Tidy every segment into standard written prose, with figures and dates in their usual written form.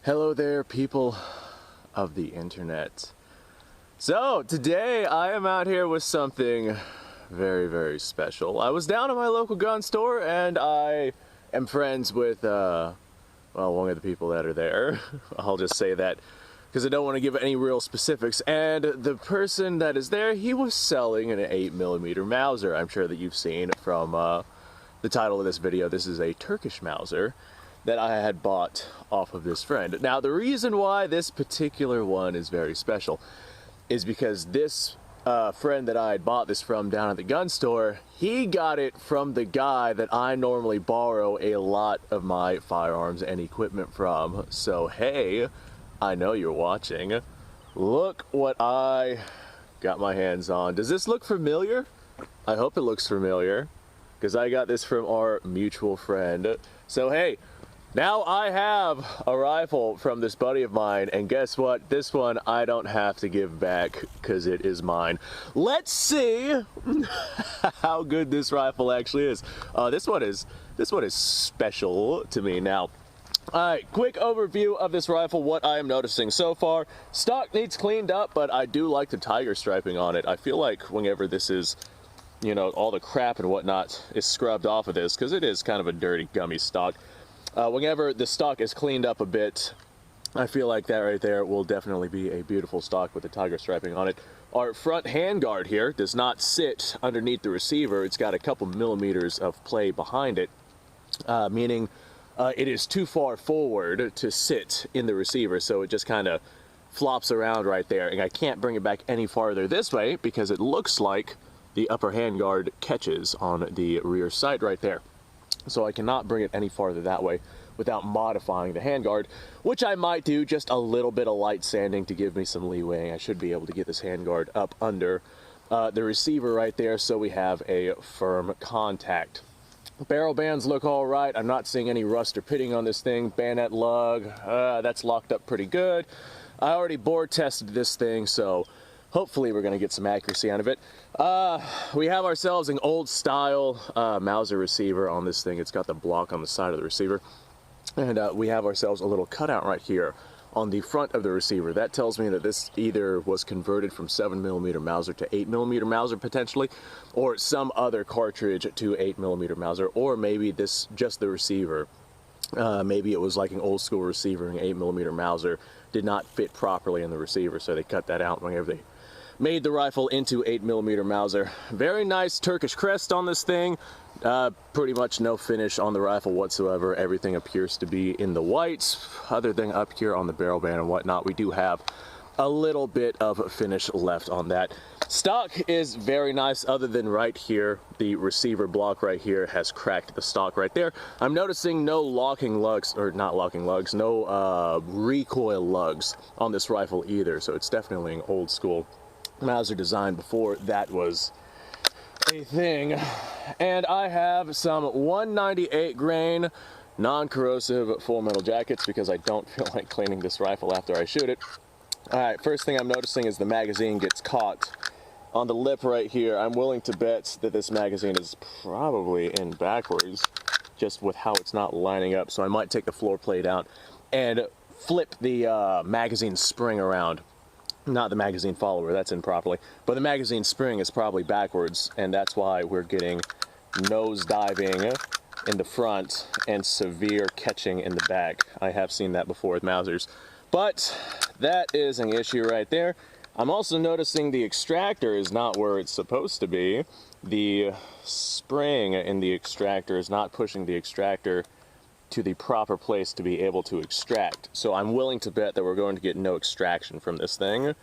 Hello there, people of the internet. So, today I am out here with something very, very special. I was down at my local gun store and I am friends with, well, one of the people that are there. I'll just say that because I don't want to give any real specifics. And the person that is there, he was selling an 8mm Mauser. I'm sure that you've seen from the title of this video. This is a Turkish Mauser that I had bought off of this friend. Now, the reason why this particular one is very special is because this friend that I had bought this from down at the gun store, he got it from the guy that I normally borrow a lot of my firearms and equipment from. So, hey, I know you're watching. Look what I got my hands on. Does this look familiar? I hope it looks familiar, because I got this from our mutual friend. So, hey, now I have a rifle from this buddy of mine, and guess what? This one I don't have to give back because it is mine. Let's see how good this rifle actually is. This one is special to me. Now, alright, quick overview of this rifle, what I am noticing so far. Stock needs cleaned up, but I do like the tiger striping on it. I feel like whenever this is, you know, all the crap and whatnot is scrubbed off of this, because it is kind of a dirty, gummy stock. Whenever the stock is cleaned up a bit, I feel like that right there will definitely be a beautiful stock with the tiger striping on it. Our front handguard here does not sit underneath the receiver. It's got a couple millimeters of play behind it, meaning it is too far forward to sit in the receiver, so it just kind of flops around right there, and I can't bring it back any farther this way because it looks like the upper handguard catches on the rear sight right there. So I cannot bring it any farther that way without modifying the handguard, which I might do just a little bit of light sanding to give me some leeway. I should be able to get this handguard up under the receiver right there so we have a firm contact. Barrel bands look all right. I'm not seeing any rust or pitting on this thing. Bayonet lug, that's locked up pretty good. I already bore tested this thing, so hopefully we're going to get some accuracy out of it. We have ourselves an old style Mauser receiver on this thing. It's got the block on the side of the receiver. And we have ourselves a little cutout right here on the front of the receiver. That tells me that this either was converted from 7mm Mauser to 8mm Mauser potentially, or some other cartridge to 8mm Mauser, or maybe this, just the receiver. Maybe it was like an old school receiver and 8mm Mauser did not fit properly in the receiver, so they cut that out whenever they made the rifle into 8mm Mauser. Very nice Turkish crest on this thing. Pretty much no finish on the rifle whatsoever. Everything appears to be in the whites, other than up here on the barrel band and whatnot. We do have a little bit of finish left on that. Stock is very nice, other than right here. The receiver block right here has cracked the stock right there. I'm noticing no locking lugs, or not locking lugs, no recoil lugs on this rifle either. So it's definitely an old school Mauser design before that was a thing. And I have some 198 grain non-corrosive full metal jackets because I don't feel like cleaning this rifle after I shoot it. Alright, first thing I'm noticing is the magazine gets caught on the lip right here. I'm willing to bet that this magazine is probably in backwards, just with how it's not lining up. So I might take the floor plate out and flip the magazine spring around. Not the magazine follower, that's in properly, but the magazine spring is probably backwards, and that's why we're getting nose diving in the front and severe catching in the back. I have seen that before with Mausers, but that is an issue right there. I'm also noticing the extractor is not where it's supposed to be. The spring in the extractor is not pushing the extractor to the proper place to be able to extract. So I'm willing to bet that we're going to get no extraction from this thing.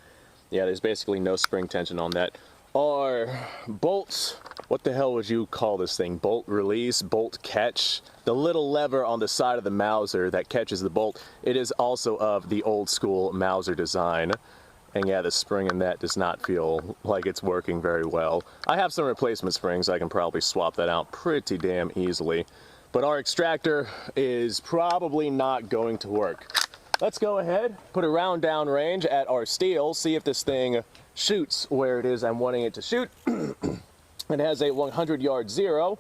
Yeah, there's basically no spring tension on that. Or bolts, what the hell would you call this thing? Bolt release, bolt catch? The little lever on the side of the Mauser that catches the bolt, it is also of the old school Mauser design. And yeah, the spring in that does not feel like it's working very well. I have some replacement springs, I can probably swap that out pretty damn easily. But our extractor is probably not going to work. Let's go ahead, put a round down range at our steel, see if this thing shoots where it is I'm wanting it to shoot. It has a 100-yard zero,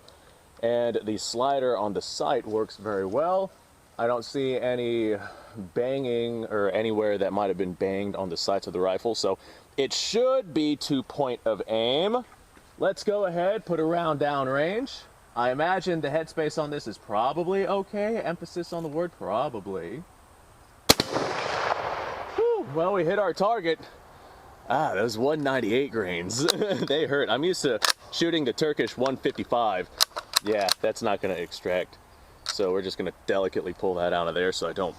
and the slider on the sight works very well. I don't see any banging or anywhere that might have been banged on the sights of the rifle, so it should be to point of aim. Let's go ahead, put a round down range. I imagine the headspace on this is probably okay. Emphasis on the word probably. Whew, well, we hit our target. Ah, those 198 grains, they hurt. I'm used to shooting the Turkish 155. Yeah, that's not gonna extract. So we're just gonna delicately pull that out of there so I don't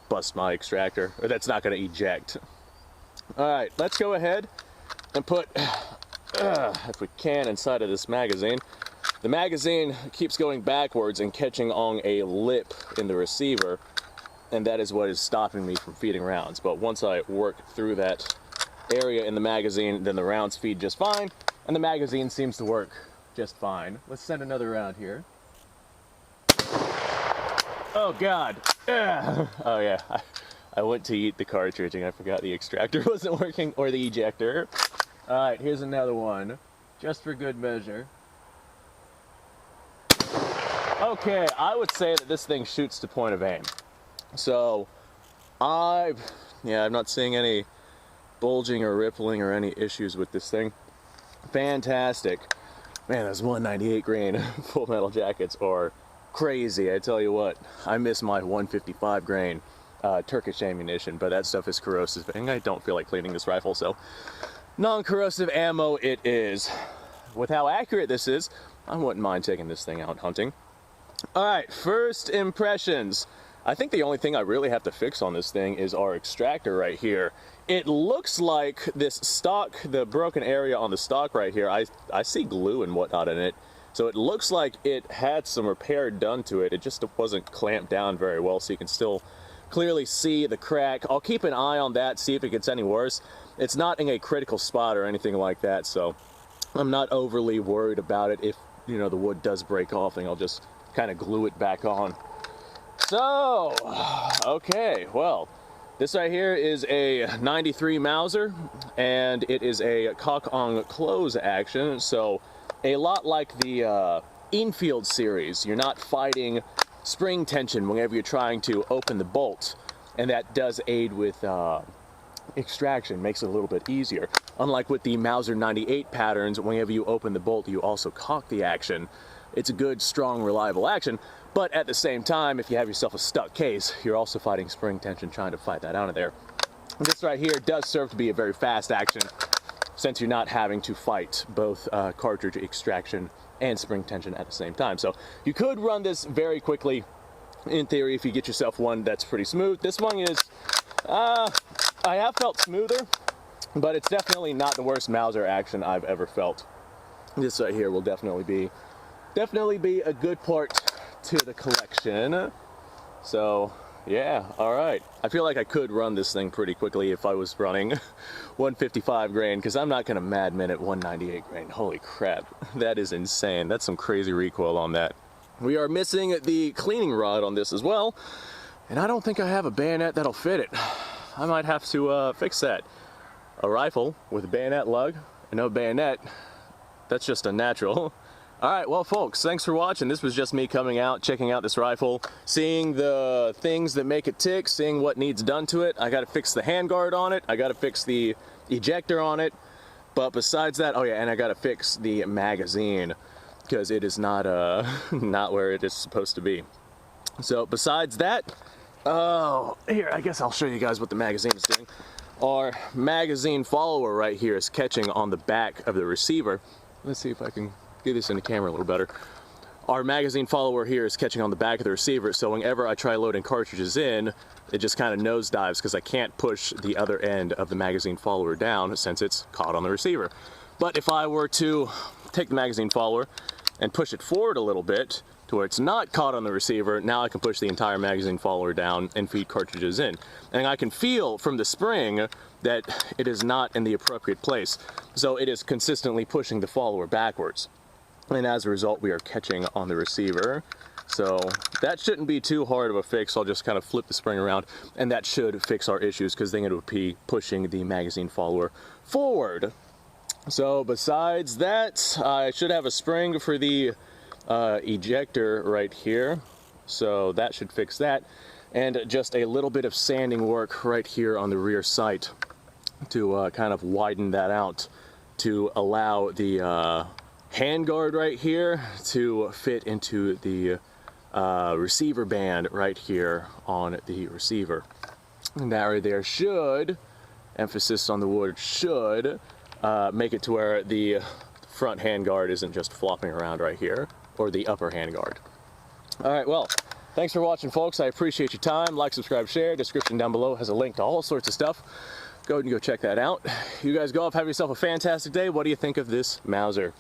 bust my extractor, or that's not gonna eject. All right, let's go ahead and put, if we can, inside of this magazine. The magazine keeps going backwards and catching on a lip in the receiver, and that is what is stopping me from feeding rounds. But once I work through that area in the magazine, then the rounds feed just fine, and the magazine seems to work just fine. Let's send another round here. Oh God. Oh yeah, I went to eat the cartridge and I forgot the extractor wasn't working, or the ejector. All right, here's another one, just for good measure. Okay, I would say that this thing shoots to point of aim. So I'm not seeing any bulging or rippling or any issues with this thing. Fantastic. Man, those 198 grain full metal jackets are crazy. I tell you what, I miss my 155 grain Turkish ammunition, but that stuff is corrosive and I don't feel like cleaning this rifle, so non-corrosive ammo it is. With how accurate this is, I wouldn't mind taking this thing out hunting. All right, first impressions. I think the only thing I really have to fix on this thing is our extractor right here. It looks like this stock, the broken area on the stock right here, I see glue and whatnot in it. So it looks like it had some repair done to it. It just wasn't clamped down very well, so you can still clearly see the crack. I'll keep an eye on that, see if it gets any worse. It's not in a critical spot or anything like that, so I'm not overly worried about it. If, you know, the wood does break off, then I'll just kind of glue it back on. So, okay, well, this right here is a 93 Mauser, and it is a cock on close action, so a lot like the infield series. You're not fighting spring tension whenever you're trying to open the bolt, and that does aid with extraction, makes it a little bit easier. Unlike with the Mauser 98 patterns, whenever you open the bolt, you also cock the action. It's a good, strong, reliable action, but at the same time, if you have yourself a stuck case, you're also fighting spring tension, trying to fight that out of there. This right here does serve to be a very fast action, since you're not having to fight both cartridge extraction and spring tension at the same time. So you could run this very quickly, in theory, if you get yourself one that's pretty smooth. This one is, I have felt smoother, but it's definitely not the worst Mauser action I've ever felt. This right here will definitely be a good part to the collection. So yeah, all right. I feel like I could run this thing pretty quickly if I was running 155 grain, because I'm not gonna mad min at 198 grain. Holy crap, that is insane. That's some crazy recoil on that. We are missing the cleaning rod on this as well, and I don't think I have a bayonet that'll fit it. I might have to fix that. A rifle with a bayonet lug and no bayonet, that's just unnatural. All right, well folks, thanks for watching. This was just me coming out, checking out this rifle, seeing the things that make it tick, seeing what needs done to it. I gotta fix the handguard on it, I gotta fix the ejector on it, but besides that, oh yeah, and I gotta fix the magazine, because it is not not where it is supposed to be. So besides that, oh, here, I guess I'll show you guys what the magazine is doing. Our magazine follower right here is catching on the back of the receiver. Let's see if I can get this in the camera a little better. Our magazine follower here is catching on the back of the receiver, so whenever I try loading cartridges in, it just kind of nosedives because I can't push the other end of the magazine follower down since it's caught on the receiver. But if I were to take the magazine follower and push it forward a little bit to where it's not caught on the receiver, now I can push the entire magazine follower down and feed cartridges in. And I can feel from the spring that it is not in the appropriate place. So it is consistently pushing the follower backwards. And as a result, we are catching on the receiver. So that shouldn't be too hard of a fix. I'll just kind of flip the spring around and that should fix our issues, because then it would be pushing the magazine follower forward. So besides that, I should have a spring for the ejector right here. so that should fix that. And just a little bit of sanding work right here on the rear sight to kind of widen that out to allow the handguard right here to fit into the receiver band right here on the receiver. And that right there should, emphasis on the word should, make it to where the front handguard isn't just flopping around right here, or the upper handguard. All right, well, thanks for watching, folks. I appreciate your time. Like, subscribe, share. Description down below has a link to all sorts of stuff. Go ahead and go check that out. You guys go off, have yourself a fantastic day. What do you think of this Mauser?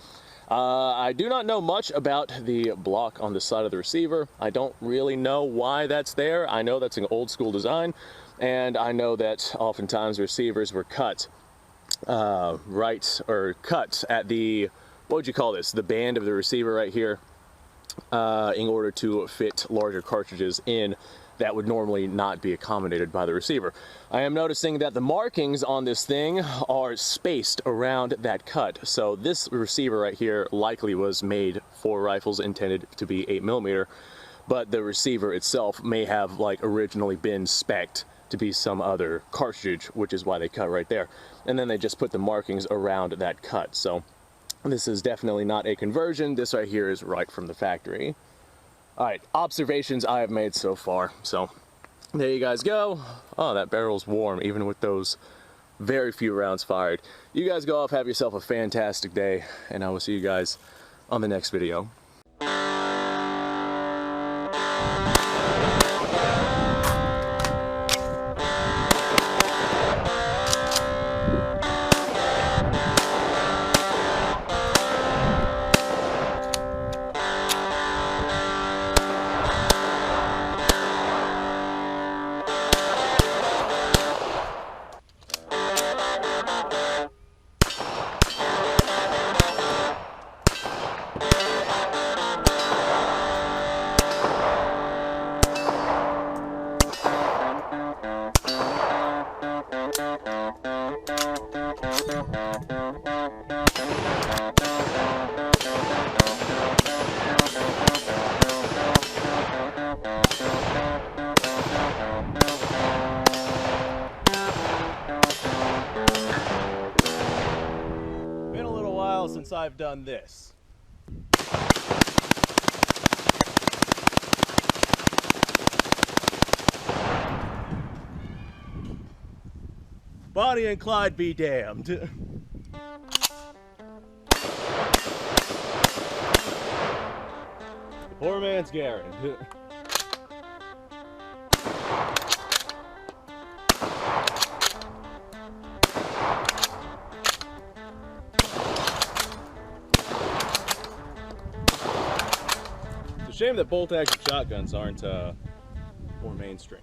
I do not know much about the block on the side of the receiver. I don't really know why that's there. I know that's an old school design, and I know that oftentimes receivers were cut cut at the, what would you call this, the band of the receiver right here, in order to fit larger cartridges in that would normally not be accommodated by the receiver. I am noticing that the markings on this thing are spaced around that cut. So this receiver right here likely was made for rifles intended to be 8mm, but the receiver itself may have like originally been spec'd to be some other cartridge, which is why they cut right there. And then they just put the markings around that cut. So this is definitely not a conversion. This right here is right from the factory. All right, observations I have made so far. So there you guys go. Oh, that barrel's warm, even with those very few rounds fired. You guys go off, have yourself a fantastic day, and I will see you guys on the next video. Been a little while since I've done this. Bonnie and Clyde be damned. The poor man's Garrett. It's a shame that bolt-action shotguns aren't more mainstream.